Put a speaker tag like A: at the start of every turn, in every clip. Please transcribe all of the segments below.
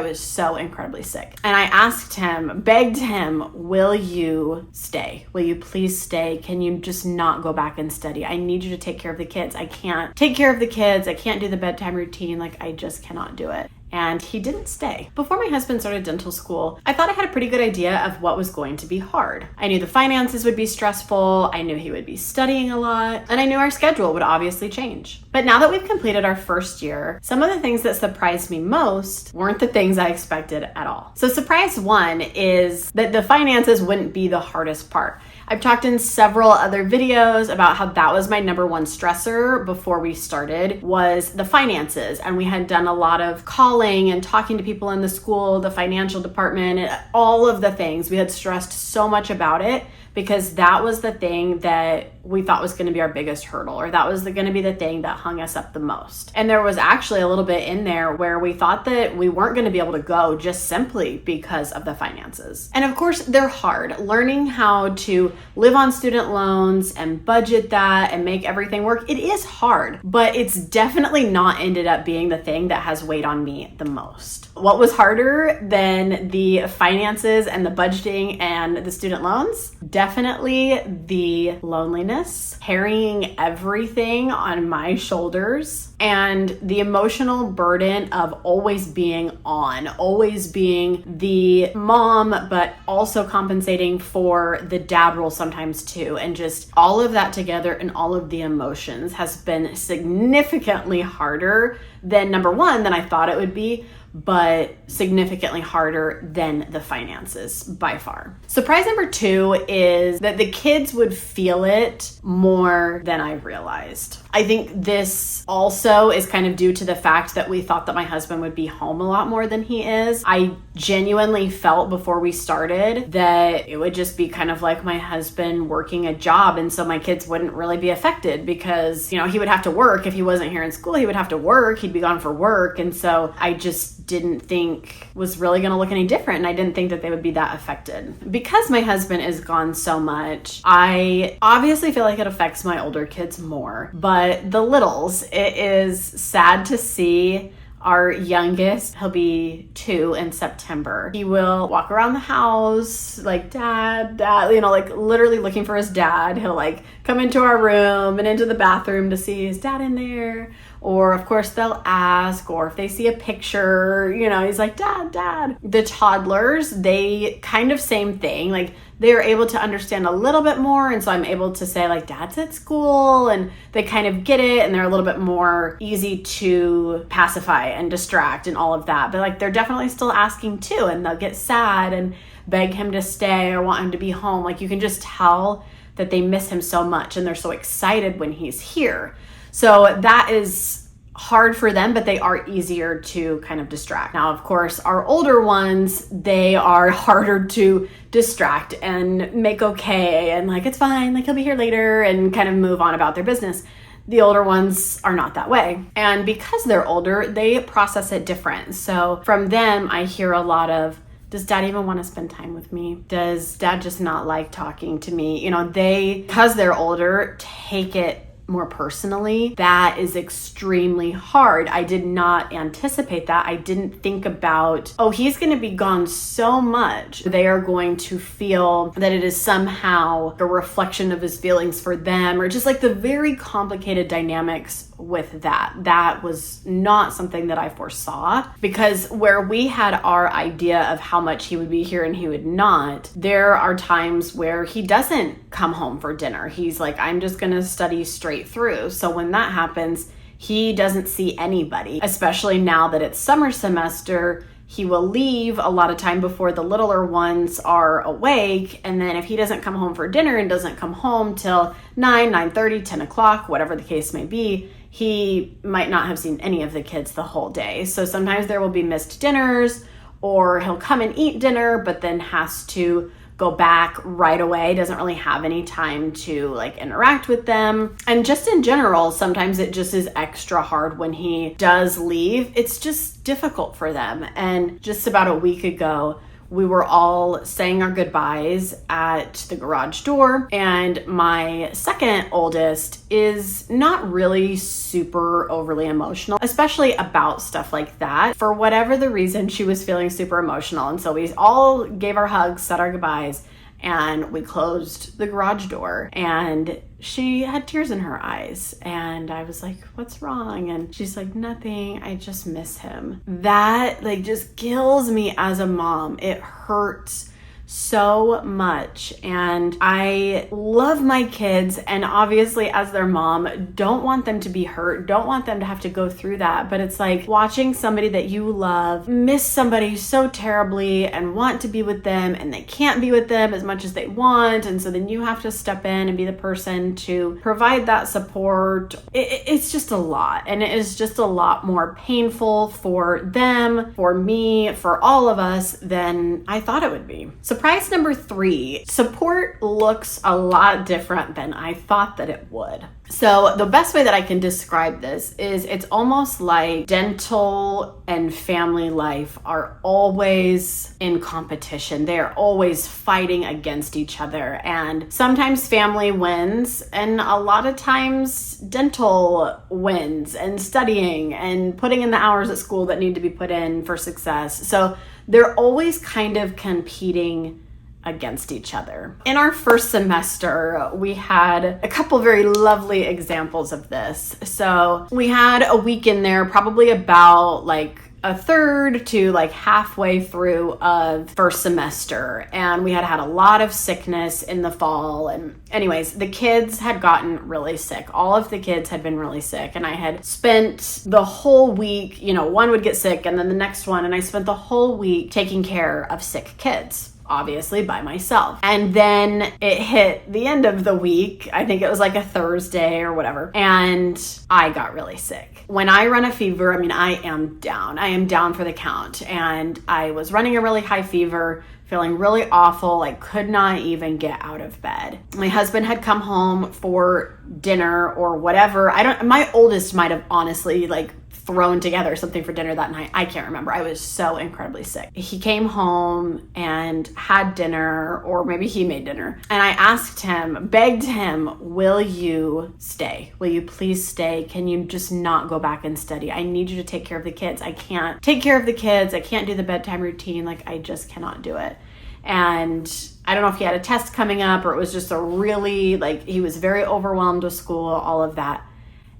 A: was so incredibly sick. And I asked him, begged him, will you stay? Will you please stay? Can you just not go back and study? I need you to take care of the kids. I can't take care of the kids. I can't do the bedtime routine. Like, I just cannot do it. And he didn't stay. Before my husband started dental school, I thought I had a pretty good idea of what was going to be hard. I knew the finances would be stressful, I knew he would be studying a lot, and I knew our schedule would obviously change. But now that we've completed our first year, some of the things that surprised me most weren't the things I expected at all. So surprise one is that the finances wouldn't be the hardest part. I've talked in several other videos about how that was my number one stressor before we started, was the finances. And we had done a lot of calling and talking to people in the school, the financial department, and all of the things. We had stressed so much about it because that was the thing that we thought was going to be our biggest hurdle, or that was going to be the thing that hung us up the most. And there was actually a little bit in there where we thought that we weren't going to be able to go just simply because of the finances. And of course, they're hard. Learning how to live on student loans and budget that and make everything work, it is hard, but it's definitely not ended up being the thing that has weighed on me the most. What was harder than the finances and the budgeting and the student loans? Definitely the loneliness, carrying everything on my shoulders, and the emotional burden of always being on, always being the mom, but also compensating for the dad role sometimes too. And just all of that together and all of the emotions has been significantly harder than, number one, than I thought it would be, but significantly harder than the finances by far. Surprise number two is that the kids would feel it more than I realized. I think this also is kind of due to the fact that we thought that my husband would be home a lot more than he is. I genuinely felt before we started that it would just be kind of like my husband working a job, and so my kids wouldn't really be affected because, you know, he would have to work. If he wasn't here in school, he would have to work. He'd be gone for work. And so I just didn't think was really going to look any different, and I didn't think that they would be that affected. Because my husband is gone so much, I obviously feel like it affects my older kids more, but the littles, it is sad to see. Our youngest, he'll be 2 in September. He will walk around the house like, dad, you know, like literally looking for his dad. He'll like come into our room and into the bathroom to see his dad in there. Or of course they'll ask, or if they see a picture, you know, he's like, dad. The toddlers, they kind of same thing. Like they're able to understand a little bit more. And so I'm able to say like, dad's at school, and they kind of get it. And they're a little bit more easy to pacify and distract and all of that. But like, they're definitely still asking too. And they'll get sad and beg him to stay or want him to be home. Like you can just tell that they miss him so much and they're so excited when he's here. So that is hard for them, but they are easier to kind of distract. Now, of course, our older ones, they are harder to distract and make okay. And like, it's fine, like he'll be here later, and kind of move on about their business. The older ones are not that way. And because they're older, they process it different. So from them, I hear a lot of, does dad even want to spend time with me? Does dad just not like talking to me? You know, because they're older, take it more personally. That is extremely hard. I did not anticipate that. I didn't think about, oh, he's going to be gone so much. They are going to feel that it is somehow a reflection of his feelings for them, or just like the very complicated dynamics with that. That was not something that I foresaw, because where we had our idea of how much he would be here and he would not, there are times where he doesn't come home for dinner. He's like, I'm just going to study straight through. So when that happens, he doesn't see anybody, especially now that it's summer semester. He will leave a lot of time before the littler ones are awake. And then if he doesn't come home for dinner and doesn't come home till 9:30, 10 o'clock, whatever the case may be, he might not have seen any of the kids the whole day. So sometimes there will be missed dinners, or he'll come and eat dinner, but then has to go back right away, doesn't really have any time to like interact with them. And just in general, sometimes it just is extra hard when he does leave. It's just difficult for them. And just about a week ago, We were all saying our goodbyes at the garage door, and my second oldest is not really super overly emotional, especially about stuff like that. For whatever the reason, she was feeling super emotional, and so we all gave our hugs, said our goodbyes, and we closed the garage door, and she had tears in her eyes, and I was like, what's wrong? And she's like, nothing, I just miss him. That like just kills me as a mom. It hurts so much, and I love my kids, and obviously as their mom don't want them to be hurt, don't want them to have to go through that, but it's like watching somebody that you love miss somebody so terribly and want to be with them, and they can't be with them as much as they want, and so then you have to step in and be the person to provide that support. It's just a lot, and it is just a lot more painful for them, for me, for all of us than I thought it would be. Surprise number 3, support looks a lot different than I thought that it would. So the best way that I can describe this is it's almost like dental and family life are always in competition. They're always fighting against each other, and sometimes family wins, and a lot of times dental wins, and studying and putting in the hours at school that need to be put in for success. So they're always kind of competing against each other. In our first semester, we had a couple very lovely examples of this. So we had a week in there, probably about like a third to like halfway through of first semester, and we had a lot of sickness in the fall. And anyways, the kids had gotten really sick. All of the kids had been really sick, and I had spent the whole week, one would get sick and then the next one, and I spent the whole week taking care of sick kids, obviously by myself. And then it hit the end of the week, I think it was like a Thursday or whatever, and I got really sick. When I run a fever, I am down. I am down for the count, and I was running a really high fever, feeling really awful. I could not even get out of bed. My husband had come home for dinner or whatever. My oldest might have honestly thrown together something for dinner that night. I can't remember. I was so incredibly sick. He came home and had dinner, or maybe he made dinner. And I asked him, begged him, will you stay? Will you please stay? Can you just not go back and study? I need you to take care of the kids. I can't take care of the kids. I can't do the bedtime routine. I just cannot do it. And I don't know if he had a test coming up, or it was just a really, he was very overwhelmed with school, all of that.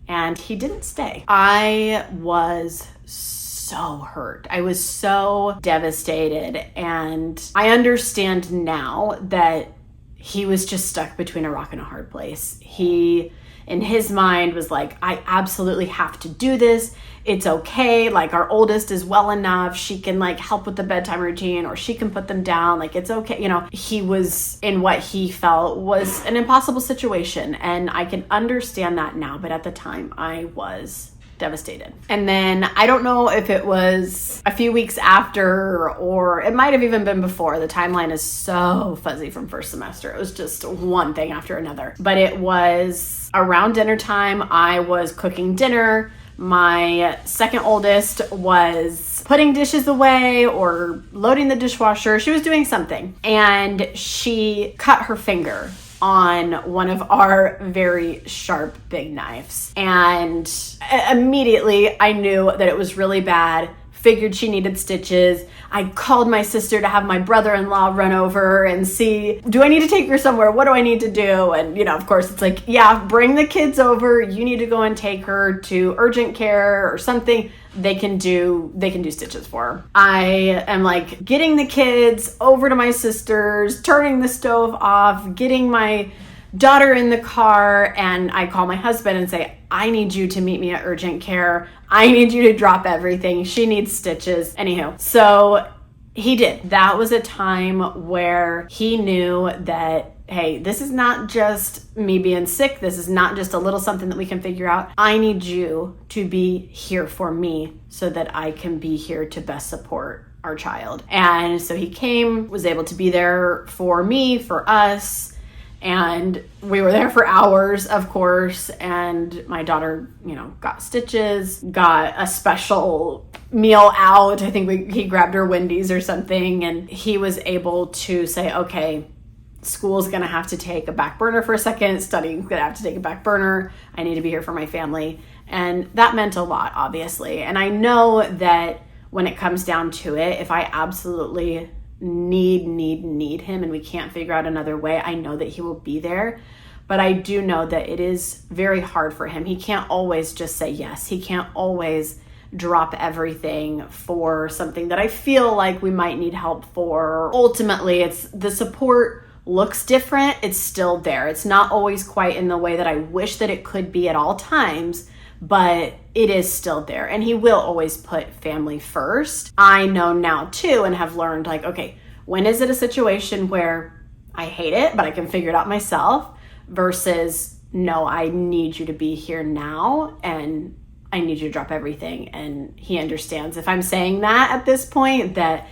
A: And he didn't stay. I was so hurt. I was so devastated. And I understand now that he was just stuck between a rock and a hard place. He, in his mind, was like, I absolutely have to do this. It's okay. Our oldest is well enough. She can help with the bedtime routine, or she can put them down. It's okay. He was in what he felt was an impossible situation. And I can understand that now. But at the time I was devastated. And then I don't know if it was a few weeks after, or it might have even been before. The timeline is so fuzzy from first semester. It was just one thing after another. But it was around dinner time. I was cooking dinner. My second oldest was putting dishes away or loading the dishwasher. She was doing something, and she cut her finger on one of our very sharp big knives. And immediately I knew that it was really bad. Figured she needed stitches. I called my sister to have my brother-in-law run over and see, do I need to take her somewhere? What do I need to do? And, of course it's yeah, bring the kids over. You need to go and take her to urgent care or something. They can do stitches for her. I am getting the kids over to my sister's, turning the stove off, getting my daughter in the car, and I call my husband and say, I need you to meet me at urgent care. I need you to drop everything. She needs stitches. Anywho, so he did. That was a time where he knew that, hey, this is not just me being sick. This is not just a little something that we can figure out. I need you to be here for me so that I can be here to best support our child. And so he came, was able to be there for me, for us. And we were there for hours, of course, and my daughter, got stitches, got a special meal out. I think he grabbed her Wendy's or something, and he was able to say, okay, school's gonna have to take a back burner for a second, studying's gonna have to take a back burner, I need to be here for my family. And that meant a lot, obviously. And I know that when it comes down to it, if I absolutely need him and we can't figure out another way, I know that he will be there. But I do know that it is very hard for him. He can't always just say yes. He can't always drop everything for something that I feel like we might need help for. Ultimately, it's the support looks different. It's still there. It's not always quite in the way that I wish that it could be at all times, but it is still there. And he will always put family first. I know now too, and have learned like, okay, when is it a situation where I hate it, but I can figure it out myself, versus no, I need you to be here now and I need you to drop everything. And he understands if I'm saying that at this point, that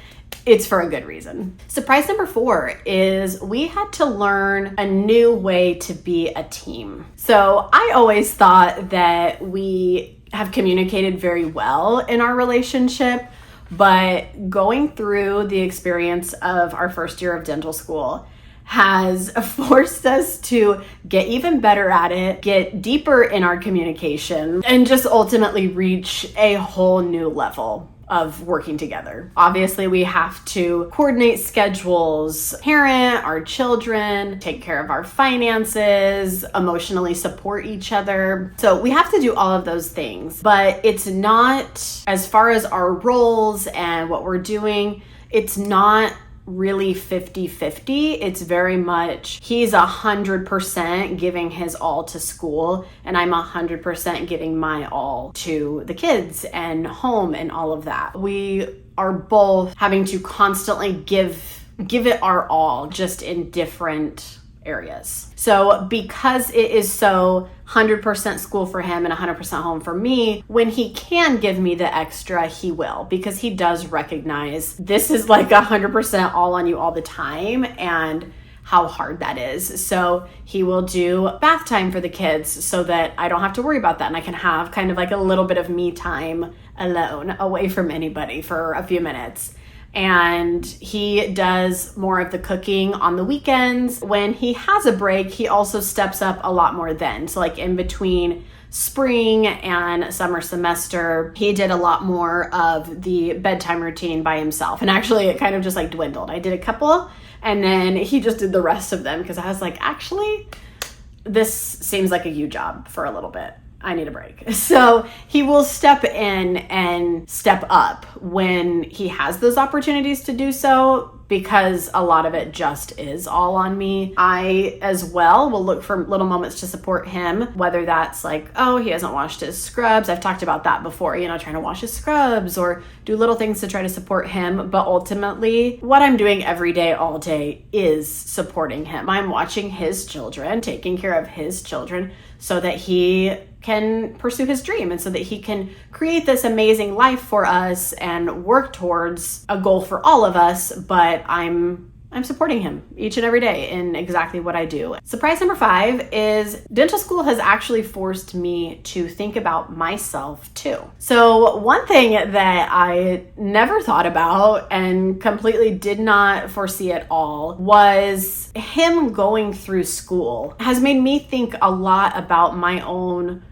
A: it's for a good reason. Surprise number 4 is we had to learn a new way to be a team. So I always thought that we have communicated very well in our relationship, but going through the experience of our first year of dental school has forced us to get even better at it, get deeper in our communication, and just ultimately reach a whole new level of working together. Obviously, we have to coordinate schedules, parent our children, take care of our finances, emotionally support each other. So we have to do all of those things, but it's not, as far as our roles and what we're doing, it's not really 50-50. It's very much he's 100% giving his all to school and I'm 100% giving my all to the kids and home and all of that. We are both having to constantly give it our all, just in different areas. So because it is so 100% school for him and 100% home for me, when he can give me the extra, he will, because he does recognize this is like 100% all on you all the time and how hard that is. So he will do bath time for the kids so that I don't have to worry about that and I can have kind of like a little bit of me time alone, away from anybody for a few minutes. And he does more of the cooking on the weekends. When he has a break, he also steps up a lot more then. So like in between spring and summer semester, he did a lot more of the bedtime routine by himself. And actually it kind of just like dwindled. I did a couple and then he just did the rest of them because I was like, actually, this seems like a you job for a little bit. I need a break. So he will step in and step up when he has those opportunities to do so, because a lot of it just is all on me. I as well will look for little moments to support him, whether that's like, oh, he hasn't washed his scrubs. I've talked about that before, trying to wash his scrubs or do little things to try to support him. But ultimately, what I'm doing every day, all day, is supporting him. I'm watching his children, taking care of his children so that he can pursue his dream and so that he can create this amazing life for us and work towards a goal for all of us. But I'm supporting him each and every day in exactly what I do. Surprise number 5 is dental school has actually forced me to think about myself too. So one thing that I never thought about and completely did not foresee at all was him going through school has made me think a lot about my own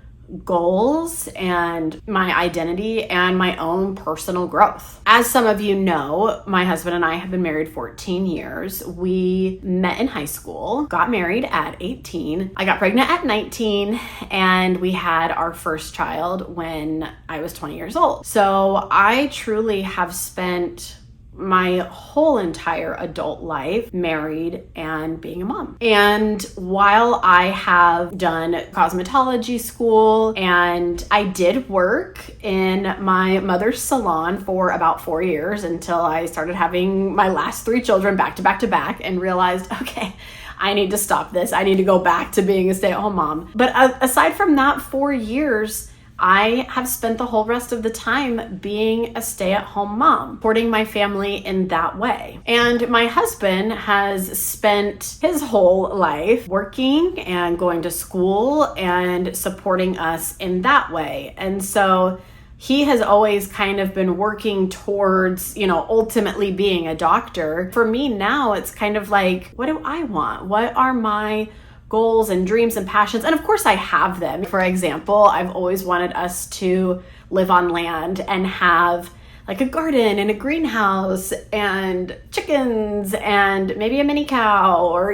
A: goals and my identity and my own personal growth. As some of you know, my husband and I have been married 14 years. We met in high school, got married at 18. I got pregnant at 19, and we had our first child when I was 20 years old. So I truly have spent my whole entire adult life married and being a mom. And while I have done cosmetology school and I did work in my mother's salon for about 4 years until I started having my last 3 children back to back to back and realized, okay, I need to stop this. I need to go back to being a stay-at-home mom. But aside from that 4 years, I have spent the whole rest of the time being a stay-at-home mom, supporting my family in that way. And my husband has spent his whole life working and going to school and supporting us in that way. And so he has always kind of been working towards, ultimately being a doctor. For me now, it's kind of like, what do I want? What are my goals and dreams and passions? And of course I have them. For example, I've always wanted us to live on land and have like a garden and a greenhouse and chickens and maybe a mini cow, or,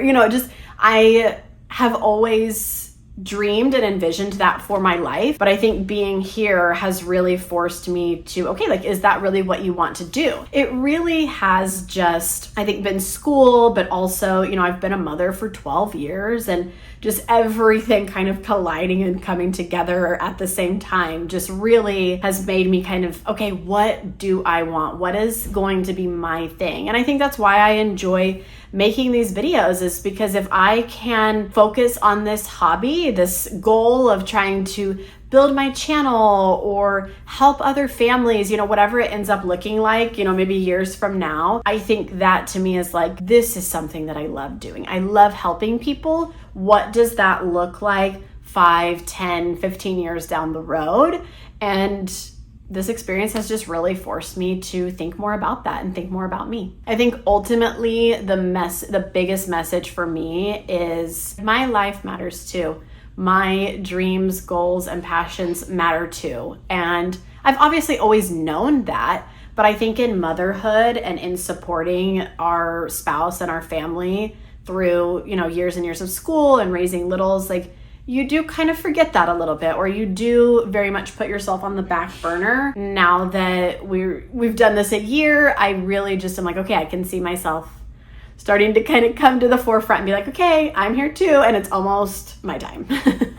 A: I have always dreamed and envisioned that for my life. But I think being here has really forced me to, is that really what you want to do? It really has just, I think, been school, but also, I've been a mother for 12 years, and just everything kind of colliding and coming together at the same time just really has made me kind of, what do I want? What is going to be my thing? And I think that's why I enjoy making these videos, is because if I can focus on this hobby, this goal of trying to build my channel or help other families, whatever it ends up looking like, maybe years from now, I think that to me is like, this is something that I love doing. I love helping people. What does that look like 5, 10, 15 years down the road? And this experience has just really forced me to think more about that and think more about me. I think ultimately the biggest message for me is my life matters too. My dreams, goals, and passions matter too. And I've obviously always known that, but I think in motherhood and in supporting our spouse and our family through, years and years of school and raising littles, you do kind of forget that a little bit, or you do very much put yourself on the back burner. Now that we've done this a year, I really just am like, I can see myself starting to kind of come to the forefront and be like, I'm here too, and it's almost my time.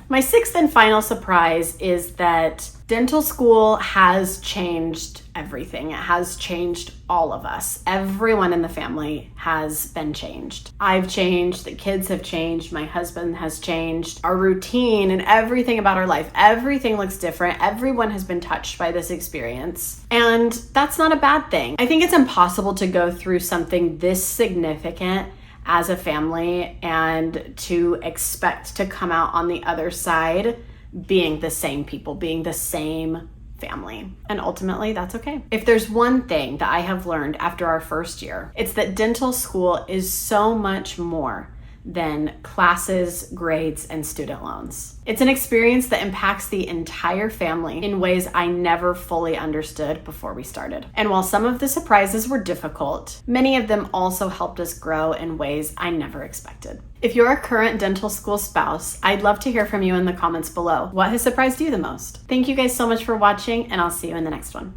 A: My sixth and final surprise is that dental school has changed everything. It has changed all of us. Everyone in the family has been changed. I've changed, the kids have changed, my husband has changed, our routine and everything about our life, everything looks different. Everyone has been touched by this experience. And that's not a bad thing. I think it's impossible to go through something this significant as a family and to expect to come out on the other side being the same people, being the same family. And ultimately, that's okay. If there's one thing that I have learned after our first year, it's that dental school is so much more than classes, grades, and student loans. It's an experience that impacts the entire family in ways I never fully understood before we started. And while some of the surprises were difficult, many of them also helped us grow in ways I never expected. If you're a current dental school spouse, I'd love to hear from you in the comments below. What has surprised you the most? Thank you guys so much for watching, and I'll see you in the next one.